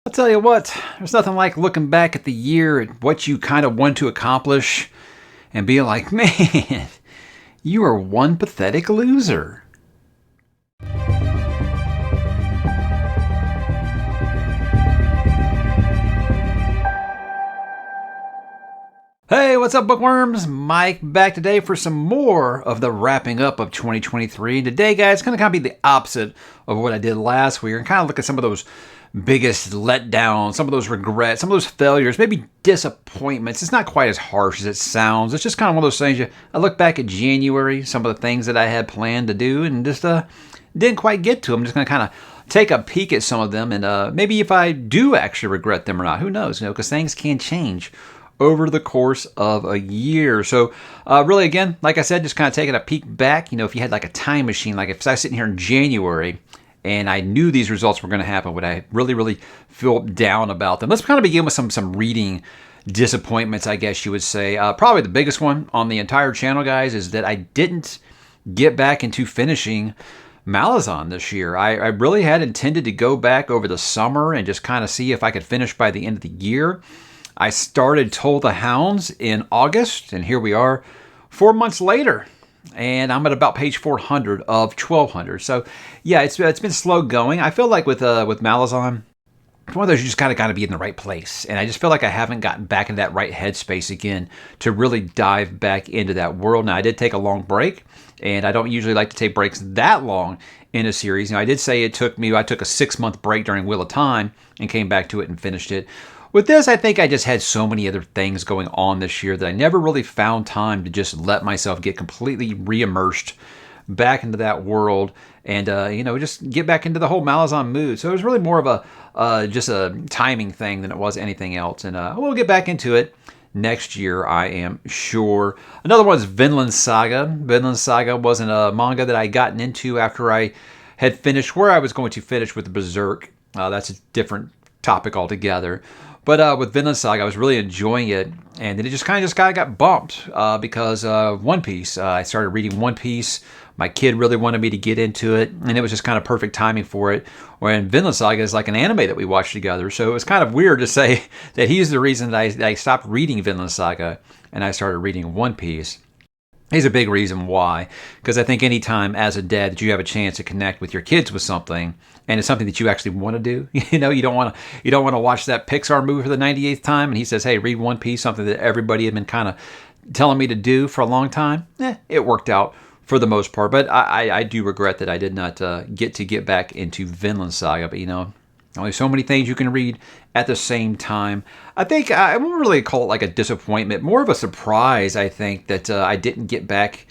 I'll tell you what, there's nothing like looking back at the year and what you kind of want to accomplish and being like, man, you are one pathetic loser. Hey, what's up, bookworms? Mike back today for some more of the wrapping up of 2023. Today, guys, it's going to kind of be the opposite of what I did last week and kind of look at some of those biggest letdowns, some of those regrets, some of those failures, maybe disappointments. It's not quite as harsh as it sounds. It's just kind of one of those things. I look back at January, some of the things that I had planned to do and just didn't quite get to them. I'm just going to kind of take a peek at some of them and maybe if I do actually regret them or not. Who knows? Because things can change over the course of a year. So really, again, like I said, just kind of taking a peek back. If you had like a time machine, like if I was sitting here in January and I knew these results were going to happen, would I really feel down about them? Let's kind of begin with some reading disappointments, I guess you would say. Probably the biggest one on the entire channel, guys, is that I didn't get back into finishing ℚ𝕤𝕤𝕤 this year. I really had intended to go back over the summer and just kind of see if I could finish by the end of the year. I started ℓ𝕤𝕤𝕤 in August, and here we are 4 months later. And I'm at about page 400 of 1200. So yeah, it's been slow going. I feel like with ℚ𝕤𝕤𝕤, it's one of those you just got to be in the right place. And I just feel like I haven't gotten back in that right headspace again to really dive back into that world. Now, I did take a long break, and I don't usually like to take breaks that long in a series. I did say I took a 6-month break during Wheel of Time and came back to it and finished it. With this, I think I just had so many other things going on this year that I never really found time to just let myself get completely re-immersed back into that world and, just get back into the whole ℚ𝕤𝕤𝕤 mood. So it was really more of just a timing thing than it was anything else. And we'll get back into it next year, I am sure. Another one is Vinland Saga. Vinland Saga wasn't a manga that I gotten into after I had finished where I was going to finish with Berserk. That's a different topic altogether. But with Vinland Saga, I was really enjoying it, and then it just kind of got bumped because One Piece. I started reading One Piece. My kid really wanted me to get into it, and it was just kind of perfect timing for it. When Vinland Saga is like an anime that we watched together, so it was kind of weird to say that he's the reason that I stopped reading Vinland Saga and I started reading One Piece. He's a big reason why, because I think anytime as a dad that you have a chance to connect with your kids with something, and it's something that you actually want to do, you don't want to watch that Pixar movie for the 98th time, and he says, "Hey, read One Piece," something that everybody had been kind of telling me to do for a long time. It worked out for the most part, but I do regret that I did not get back into Vinland Saga. But only so many things you can read at the same time. I think I won't really call it like a disappointment, more of a surprise, I think, that I didn't get back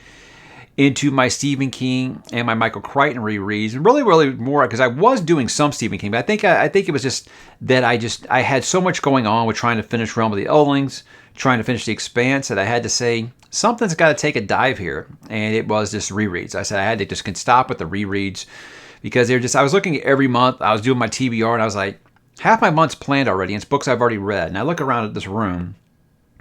into my Stephen King and my Michael Crichton rereads. And really more, because I was doing some Stephen King, but I think it was just that I had so much going on with trying to finish Realm of the Owlings, trying to finish The Expanse, that I had to say, something's got to take a dive here. And it was just rereads. I said I had to just stop with the rereads, because I was looking at every month, I was doing my TBR, and I was like, half my month's planned already, and it's books I've already read. And I look around at this room,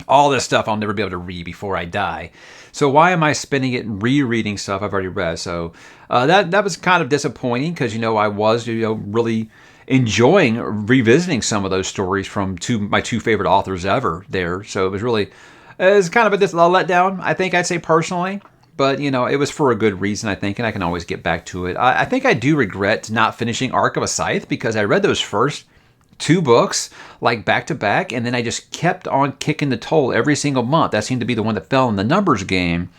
all this stuff I'll never be able to read before I die. So why am I spending it rereading stuff I've already read? So that was kind of disappointing, because I was really enjoying revisiting some of those stories from my two favorite authors ever there. So it was kind of a letdown, I think I'd say personally. But, it was for a good reason, I think, and I can always get back to it. I think I do regret not finishing Arc of a Scythe, because I read those first 2 books, like back to back, and then I just kept on kicking the toll every single month. That seemed to be the one that fell in the numbers game.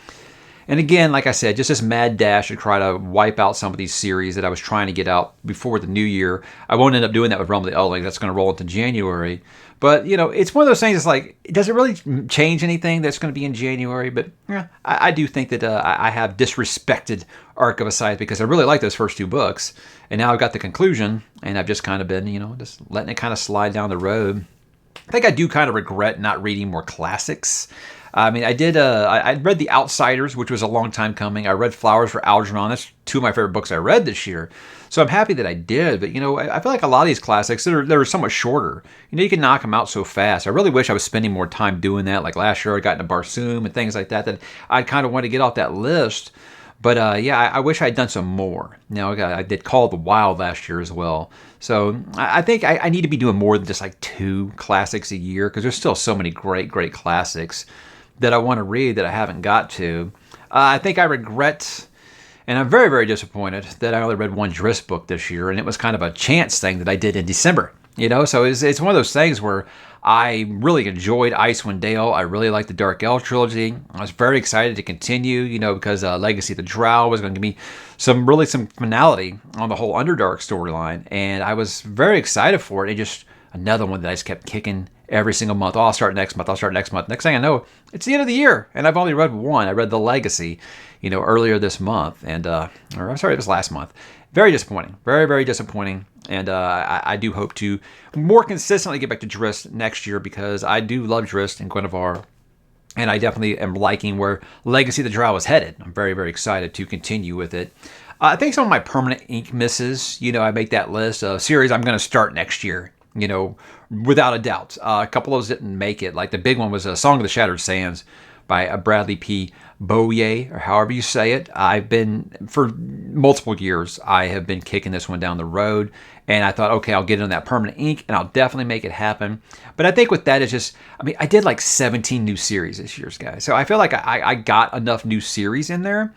And again, like I said, just this mad dash to try to wipe out some of these series that I was trying to get out before the new year. I won't end up doing that with Realm of the Owlings. That's going to roll into January. But, it's one of those things, it's like, does it really change anything that's going to be in January? But yeah, I do think that I have disrespected Arc of a Scythe, because I really like those first 2 books. And now I've got the conclusion, and I've just kind of been, just letting it kind of slide down the road. I think I do kind of regret not reading more classics. I mean, I did. I read The Outsiders, which was a long time coming. I read Flowers for Algernon. That's 2 of my favorite books I read this year. So I'm happy that I did. But, I feel like a lot of these classics, they're somewhat shorter. You can knock them out so fast. I really wish I was spending more time doing that. Like last year, I got into Barsoom and things like that I kind of want to get off that list. But yeah, I wish I had done some more. Now, I did Call of the Wild last year as well. So I think I need to be doing more than just like 2 classics a year, because there's still so many great, great classics that I want to read that I haven't got to. I think I regret, and I'm very, very disappointed that I only read one Drizzt book this year, and it was kind of a chance thing that I did in December. So it's one of those things where I really enjoyed *Icewind Dale. I really liked the Dark Elf trilogy. I was very excited to continue, because Legacy of the Drow was going to give me some finality on the whole Underdark storyline, and I was very excited for it. And just another one that I just kept kicking every single month. Oh, I'll start next month. I'll start next month. Next thing I know, it's the end of the year, and I've only read one. I read The Legacy, earlier this month, and or I'm sorry, it was last month. Very disappointing. Very, very disappointing. And I do hope to more consistently get back to Drizzt next year, because I do love Drizzt and Guinevere, and I definitely am liking where Legacy of the Drow is headed. I'm very, very excited to continue with it. I think some of my permanent ink misses, I make that list of series I'm going to start next year, without a doubt. A couple of those didn't make it. Like the big one was A Song of the Shattered Sands by Bradley P. Boyer, or however you say it. For multiple years, I have been kicking this one down the road, and I thought, okay, I'll get it on that permanent ink, and I'll definitely make it happen. But I think with that, it's just, I did like 17 new series this year, guys. So I feel like I got enough new series in there.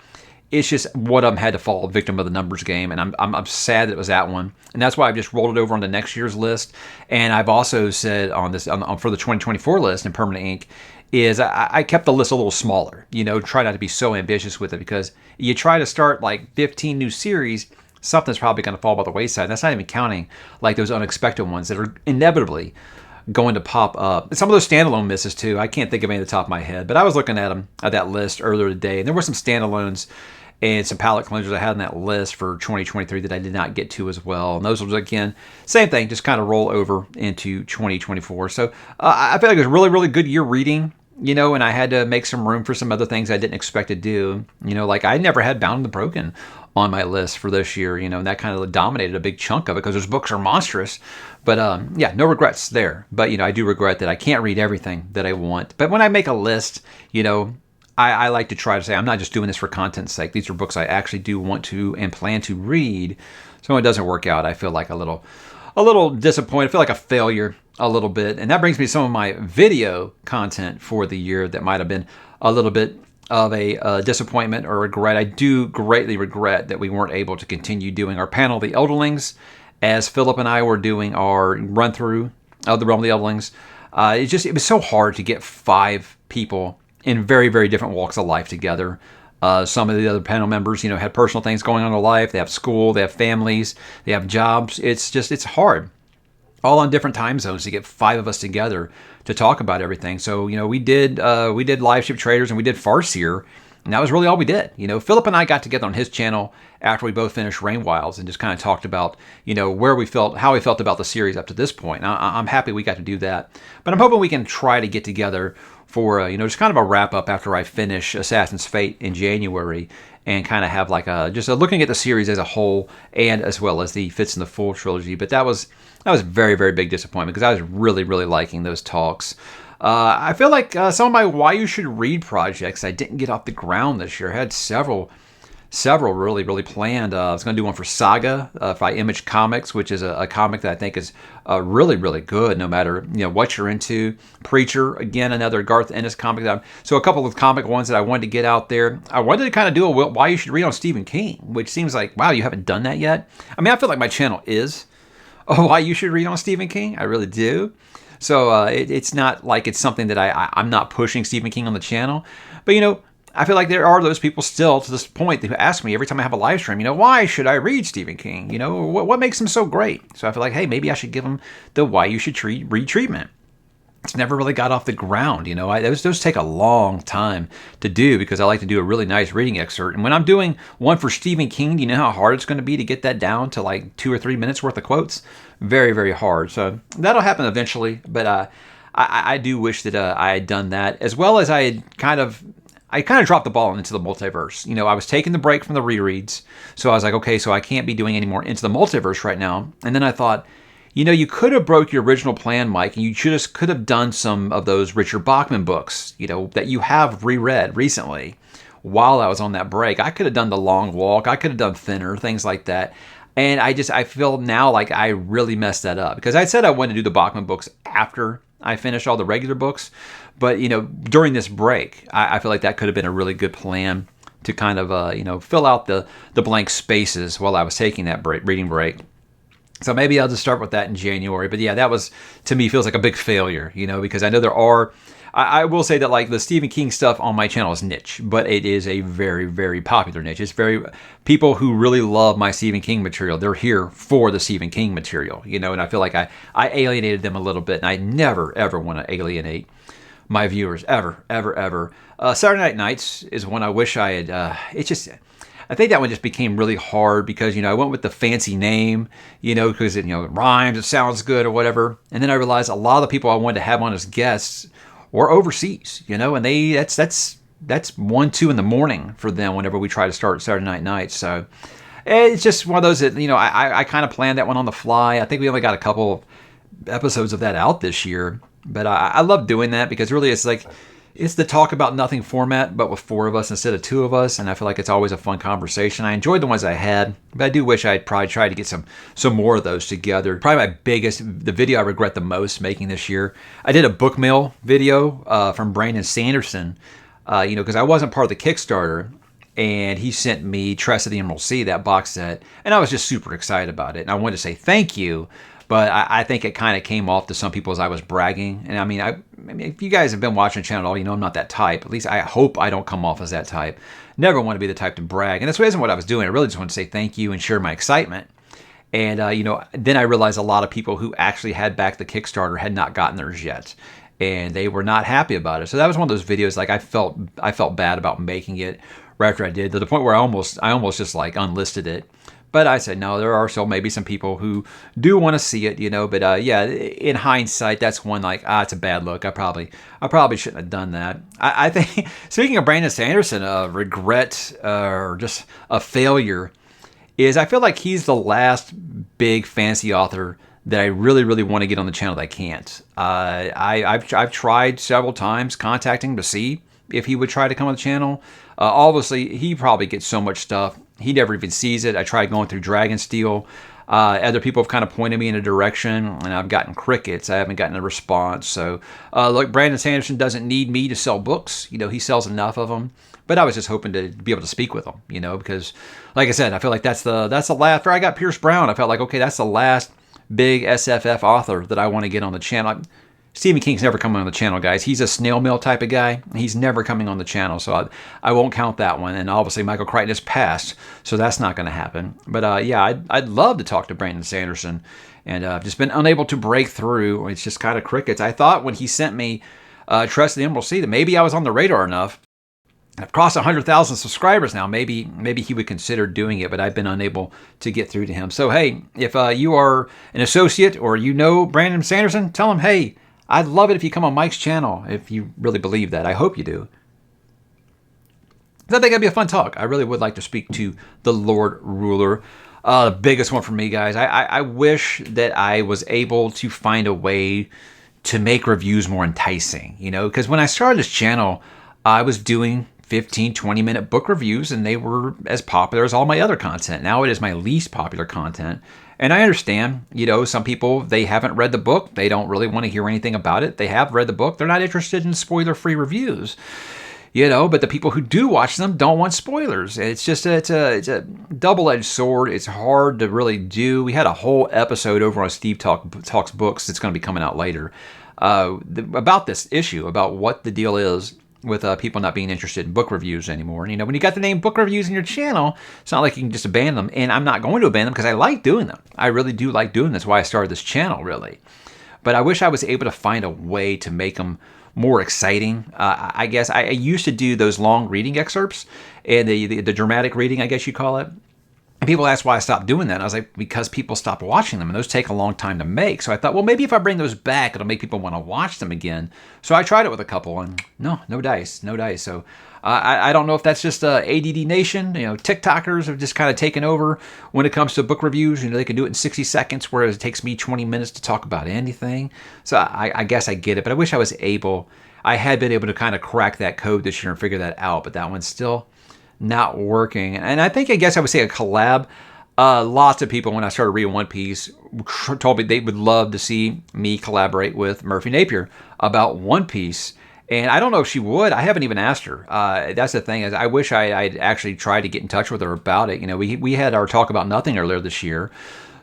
It's just one of them had to fall victim of the numbers game, and I'm sad that it was that one, and that's why I've just rolled it over on the next year's list. And I've also said on this for the 2024 list in permanent ink is I kept the list a little smaller. Try not to be so ambitious with it, because you try to start like 15 new series, something's probably going to fall by the wayside. That's not even counting like those unexpected ones that are inevitably going to pop up. Some of those standalone misses too. I can't think of any at the top of my head, but I was looking at them at that list earlier today, and there were some standalones and some palate cleansers I had on that list for 2023 that I did not get to as well. And those was, again, same thing, just kind of roll over into 2024. So I feel like it was a really, really good year reading, and I had to make some room for some other things I didn't expect to do. Like I never had Bound and the Broken on my list for this year, and that kind of dominated a big chunk of it because those books are monstrous. But yeah, no regrets there. But, I do regret that I can't read everything that I want. But when I make a list, I like to try to say, I'm not just doing this for content's sake. These are books I actually do want to and plan to read. So when it doesn't work out, I feel like a little disappointed. I feel like a failure a little bit. And that brings me to some of my video content for the year that might have been a little bit of a disappointment or regret. I do greatly regret that we weren't able to continue doing our panel of the Elderlings as Philip and I were doing our run through of the Realm of the Elderlings. It was so hard to get 5 people in very, very different walks of life together. Some of the other panel members, had personal things going on in their life. They have school, they have families, they have jobs. It's hard, all on different time zones, to get 5 of us together to talk about everything. So, we did Live Ship Traders and we did Farseer, and that was really all we did. Philip and I got together on his channel after we both finished Rain Wilds and just kind of talked about, where we felt, how we felt about the series up to this point. I'm happy we got to do that. But I'm hoping we can try to get together for, just kind of a wrap up after I finish Assassin's Fate in January, and kind of have like just looking at the series as a whole, and as well as the Fits in the Fool trilogy. But that was very, very big disappointment, because I was really, really liking those talks. I feel like some of my Why You Should Read projects I didn't get off the ground this year. I had several really, really planned. I was going to do one for Saga by Image Comics, which is a comic that I think is really, really good, no matter what you're into. Preacher, again, another Garth Ennis comic. So a couple of comic ones that I wanted to get out there. I wanted to kind of do a Why You Should Read on Stephen King, which seems like, wow, you haven't done that yet? I feel like my channel is Why You Should Read on Stephen King. I really do. So it's not like it's something that I'm not pushing Stephen King on the channel. But, I feel like there are those people still to this point who ask me every time I have a live stream, why should I read Stephen King? What makes him so great? So I feel like, hey, maybe I should give him the Why You Should Read treatment. It's never really got off the ground. Those take a long time to do, because I like to do a really nice reading excerpt. And when I'm doing one for Stephen King, do you know how hard it's going to be to get that down to like 2 or 3 minutes worth of quotes? Very, very hard. So that'll happen eventually. But I do wish that I had done that, as well as I kind of dropped the ball into the multiverse. I was taking the break from the rereads. So I was like, okay, so I can't be doing any more Into the Multiverse right now. And then I thought, you could have broke your original plan, Mike, and you just could have done some of those Richard Bachman books, that you have reread recently. while I was on that break. I could have done the long walk. I could have done thinner, things like that. And I feel now like I really messed that up, because I said I wanted to do the Bachman books after I finished all the regular books. But, during this break, I feel like that could have been a really good plan to kind of, fill out the blank spaces while I was taking that reading break. So maybe I'll just start with that in January. But yeah, that was, to me, feels like a big failure, because I know there are, I will say that like the Stephen King stuff on my channel is niche, but it is a very, very popular niche. It's people who really love my Stephen King material, they're here for the Stephen King material, and I feel like I alienated them a little bit, and I never, ever want to alienate my viewers, ever, ever, ever. Saturday Night Nights is one I wish I had, I think that one just became really hard because, I went with the fancy name, because it, it rhymes, it sounds good or whatever. And then I realized a lot of the people I wanted to have on as guests were overseas, and that's 1, 2 in the morning for them whenever we try to start Saturday Night Nights. So it's just one of those that, I kind of planned that one on the fly. I think we only got a couple episodes of that out this year, but I love doing that because really it's the talk about nothing format, but with 4 of us instead of 2 of us, and I feel like it's always a fun conversation. I enjoyed the ones I had, but I do wish I'd probably tried to get some more of those together. Probably the video I regret the most making this year, I did a book mail video from Brandon Sanderson, because I wasn't part of the Kickstarter, and he sent me ℓ𝕤𝕤𝕣𝕠𝕜𝕤, that box set, and I was just super excited about it, and I wanted to say thank you. But I think it kind of came off to some people as I was bragging. And I mean, if you guys have been watching the channel at all, I'm not that type. At least I hope I don't come off as that type. Never want to be the type to brag. And this isn't what I was doing. I really just wanted to say thank you and share my excitement. And, then I realized a lot of people who actually had backed the Kickstarter had not gotten theirs yet. And they were not happy about it. So that was one of those videos, like I felt bad about making it right after I did, to the point where I almost just like unlisted it. But I said, no, there are still maybe some people who do want to see it, But yeah, in hindsight, that's one like, it's a bad look. I probably shouldn't have done that. I think, speaking of Brandon Sanderson, regret or just a failure, is I feel like he's the last big fantasy author that I really, really want to get on the channel that I can't. I've tried several times contacting him to see if he would try to come on the channel. Obviously, he probably gets so much stuff. He never even sees it. I tried going through Dragonsteel. Other people have kind of pointed me in a direction, and I've gotten crickets. I haven't gotten a response. So, look, Brandon Sanderson doesn't need me to sell books. He sells enough of them. But I was just hoping to be able to speak with him, because, like I said, I feel like that's the last. After I got Pierce Brown, I felt like, okay, that's the last big SFF author that I want to get on the channel. Stephen King's never coming on the channel, guys. He's a snail mail type of guy. He's never coming on the channel, so I won't count that one. And obviously, Michael Crichton has passed, so that's not going to happen. But yeah, I'd love to talk to Brandon Sanderson, and I've just been unable to break through. It's just kind of crickets. I thought when he sent me ℓ𝕤𝕤𝕤𝕤 that maybe I was on the radar enough. I've crossed 100,000 subscribers now. Maybe he would consider doing it, but I've been unable to get through to him. So hey, if you are an associate or Brandon Sanderson, tell him, hey, I'd love it if you come on Mike's channel, if you really believe that. I hope you do. I think that'd be a fun talk. I really would like to speak to the Lord Ruler. The biggest one for me, guys. I wish that I was able to find a way to make reviews more enticing, because when I started this channel, I was doing 15, 20-minute book reviews, and they were as popular as all my other content. Now it is my least popular content. And I understand, some people, they haven't read the book. They don't really want to hear anything about it. They have read the book. They're not interested in spoiler-free reviews, but the people who do watch them don't want spoilers. It's just, it's a double-edged sword. It's hard to really do. We had a whole episode over on Steve Talks Books that's going to be coming out later about this issue, about what the deal is with people not being interested in book reviews anymore. And, when you got the name book reviews in your channel, it's not like you can just abandon them. And I'm not going to abandon them because I like doing them. I really do like doing this. That's why I started this channel, really. But I wish I was able to find a way to make them more exciting. I guess I used to do those long reading excerpts and the dramatic reading, I guess you call it. And people ask why I stopped doing that. And I was like, because people stopped watching them, and those take a long time to make. So I thought, well, maybe if I bring those back, it'll make people want to watch them again. So I tried it with a couple, and no dice. So I don't know if that's just ADD Nation. TikTokers have just kind of taken over when it comes to book reviews. They can do it in 60 seconds, whereas it takes me 20 minutes to talk about anything. So I guess I get it, but I wish I was able. I had been able to kind of crack that code this year and figure that out, but that one's still not working. And I guess I would say a collab. Lots of people, when I started reading One Piece, told me they would love to see me collaborate with Murphy Napier about One Piece. And I don't know if she would. I haven't even asked her. That's the thing, is I wish I'd actually tried to get in touch with her about it. You know, we had our talk about nothing earlier this year.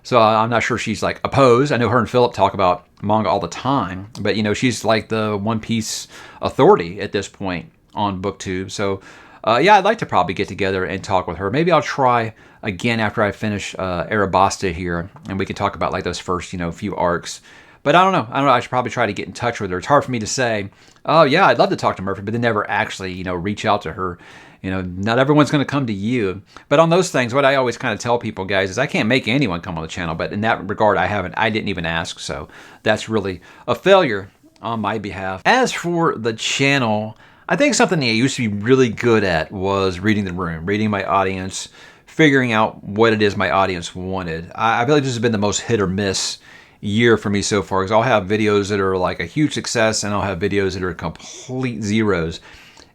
So I'm not sure she's like opposed. I know her and Philip talk about manga all the time, but you know, she's like the One Piece authority at this point on BookTube. So yeah, I'd like to probably get together and talk with her. Maybe I'll try again after I finish *ŌĆØ𝕓𝕏𝕐 here, and we can talk about like those first, you know, few arcs. But I don't know. I should probably try to get in touch with her. It's hard for me to say, oh yeah, I'd love to talk to Murphy, but then never actually, you know, reach out to her. You know, not everyone's going to come to you. But on those things, what I always kind of tell people, guys, is I can't make anyone come on the channel. But in that regard, I didn't even ask. So that's really a failure on my behalf. As for the channel, I think something that I used to be really good at was reading the room, reading my audience, figuring out what it is my audience wanted. I feel like this has been the most hit or miss year for me so far, because I'll have videos that are like a huge success and I'll have videos that are complete zeros.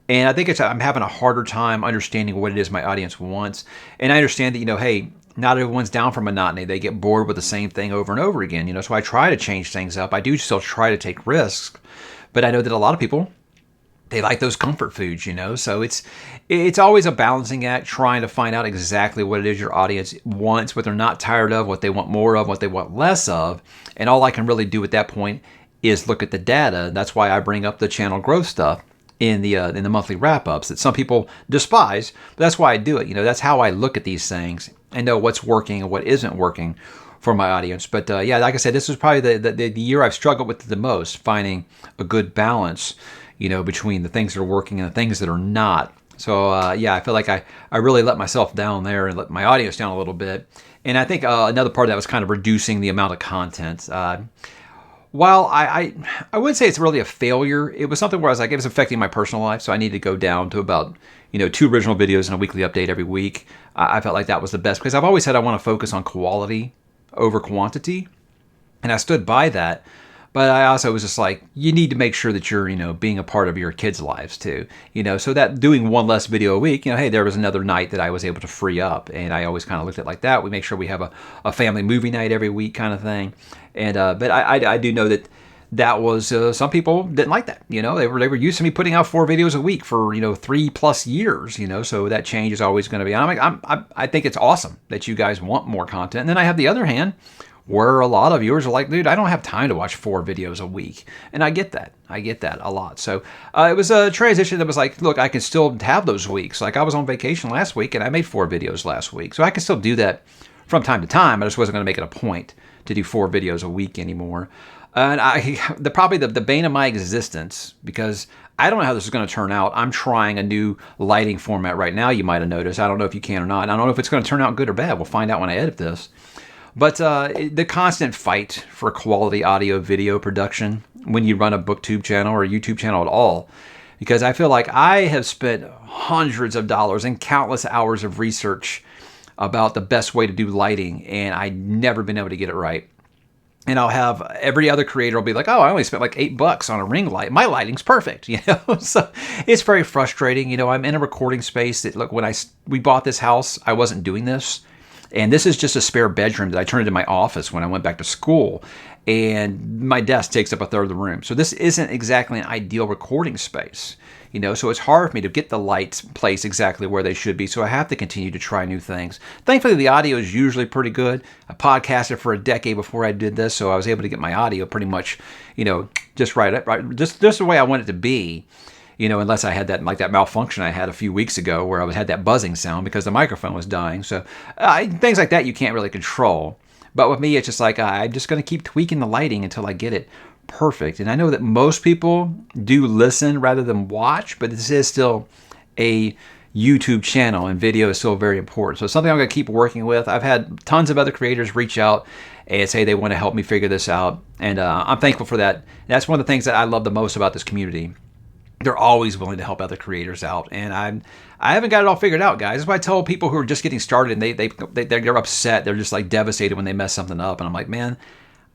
And I think I'm having a harder time understanding what it is my audience wants. And I understand that, you know, hey, not everyone's down for monotony. They get bored with the same thing over and over again, you know, so I try to change things up. I do still try to take risks, but I know that a lot of people, they like those comfort foods, you know, so it's always a balancing act, trying to find out exactly what it is your audience wants, what they're not tired of, what they want more of, what they want less of. And all I can really do at that point is look at the data. That's why I bring up the channel growth stuff in the monthly wrap-ups that some people despise, but that's why I do it. You know, that's how I look at these things and know what's working and what isn't working for my audience. But yeah, like I said, this was probably the year I've struggled with the most, finding a good balance, you know, between the things that are working and the things that are not. So yeah, I feel like I really let myself down there and let my audience down a little bit. And I think another part of that was kind of reducing the amount of content. While I wouldn't say it's really a failure, it was something where I was like, it was affecting my personal life, so I needed to go down to about, you know, 2 original videos and a weekly update every week. I felt like that was the best, because I've always said I want to focus on quality over quantity, and I stood by that. But I also was just like, you need to make sure that you're, you know, being a part of your kids' lives too, you know, so that doing one less video a week, you know, hey, there was another night that I was able to free up, and I always kind of looked at it like that. We make sure we have a family movie night every week kind of thing. And but I do know that was some people didn't like that, you know, they were used to me putting out 4 videos a week for, you know, 3+ years, you know, so that change is always going to be. I think it's awesome that you guys want more content. And then I have the other hand, where a lot of viewers are like, dude, I don't have time to watch 4 videos a week. And I get that. I get that a lot. So it was a transition that was like, look, I can still have those weeks. Like I was on vacation last week and I made 4 videos last week. So I can still do that from time to time. I just wasn't going to make it a point to do 4 videos a week anymore. And probably the bane of my existence, because I don't know how this is going to turn out. I'm trying a new lighting format right now, you might have noticed. I don't know if you can or not. And I don't know if it's going to turn out good or bad. We'll find out when I edit this. But the constant fight for quality audio video production when you run a BookTube channel or a YouTube channel at all, because I feel like I have spent hundreds of dollars and countless hours of research about the best way to do lighting, and I've never been able to get it right. And I'll have every other creator will be like, oh, I only spent like $8 on a ring light. My lighting's perfect, you know? So it's very frustrating. You know, I'm in a recording space that, look, when we bought this house, I wasn't doing this. And this is just a spare bedroom that I turned into my office when I went back to school. And my desk takes up 1/3 of the room. So this isn't exactly an ideal recording space, you know, so it's hard for me to get the lights placed exactly where they should be. So I have to continue to try new things. Thankfully, the audio is usually pretty good. I podcasted for a decade before I did this, so I was able to get my audio pretty much, you know, just right, just the way I want it to be. You know, unless I had that malfunction I had a few weeks ago where I had that buzzing sound because the microphone was dying. So things like that you can't really control. But with me, it's just like I'm just going to keep tweaking the lighting until I get it perfect. And I know that most people do listen rather than watch, but this is still a YouTube channel, and video is still very important. So it's something I'm going to keep working with. I've had tons of other creators reach out and say they want to help me figure this out. And I'm thankful for that. That's one of the things that I love the most about this community. They're always willing to help other creators out, and I haven't got it all figured out, guys. That's why I tell people who are just getting started and they're upset, they're just like devastated when they mess something up, and I'm like, man,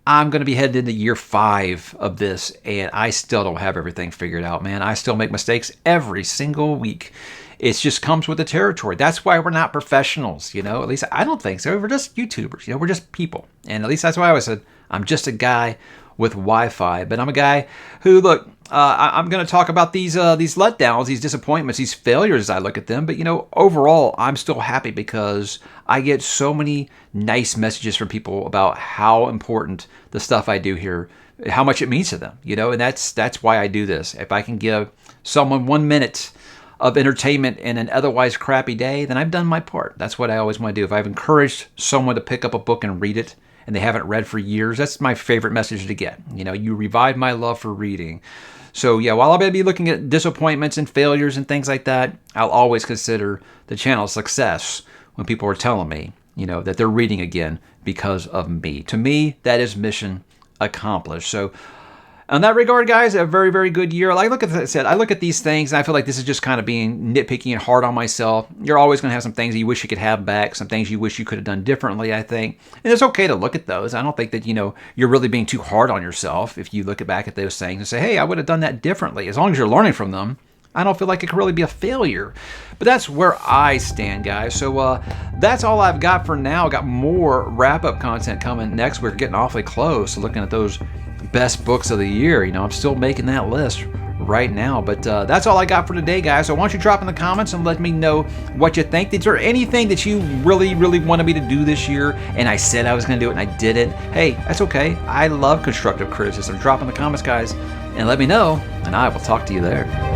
I'm going to be headed into year 5 of this, and I still don't have everything figured out, man. I still make mistakes every single week. It just comes with the territory. That's why we're not professionals, you know. At least I don't think so. We're just YouTubers, you know. We're just people. And at least that's why I always said, I'm just a guy with Wi-Fi. But I'm a guy who, look, I'm going to talk about these letdowns, these disappointments, these failures as I look at them. But, you know, overall, I'm still happy because I get so many nice messages from people about how important the stuff I do here, how much it means to them, you know. And that's why I do this. If I can give someone 1 minute of entertainment in an otherwise crappy day, then I've done my part. That's what I always want to do. If I've encouraged someone to pick up a book and read it, and they haven't read for years, that's my favorite message to get. You know, you revived my love for reading. So yeah, while I'll be looking at disappointments and failures and things like that, I'll always consider the channel's success when people are telling me, you know, that they're reading again because of me. To me, that is mission accomplished. So in that regard, guys, a very, very good year. Like, look at that said, I look at these things and I feel like this is just kind of being nitpicky and hard on myself. You're always going to have some things that you wish you could have back, some things you wish you could have done differently, I think. And it's okay to look at those. I don't think that, you know, you're really being too hard on yourself if you look back at those things and say, hey, I would have done that differently. As long as you're learning from them, I don't feel like it could really be a failure. But that's where I stand, guys. So that's all I've got for now. I got more wrap-up content coming next. We're getting awfully close to looking at those best books of the year. You know, I'm still making that list right now. But that's all I got for today, guys. So why don't you drop in the comments and let me know what you think. Is there anything that you really, really wanted me to do this year and I said I was going to do it and I didn't? Hey, that's okay. I love constructive criticism. Drop in the comments, guys, and let me know, and I will talk to you there.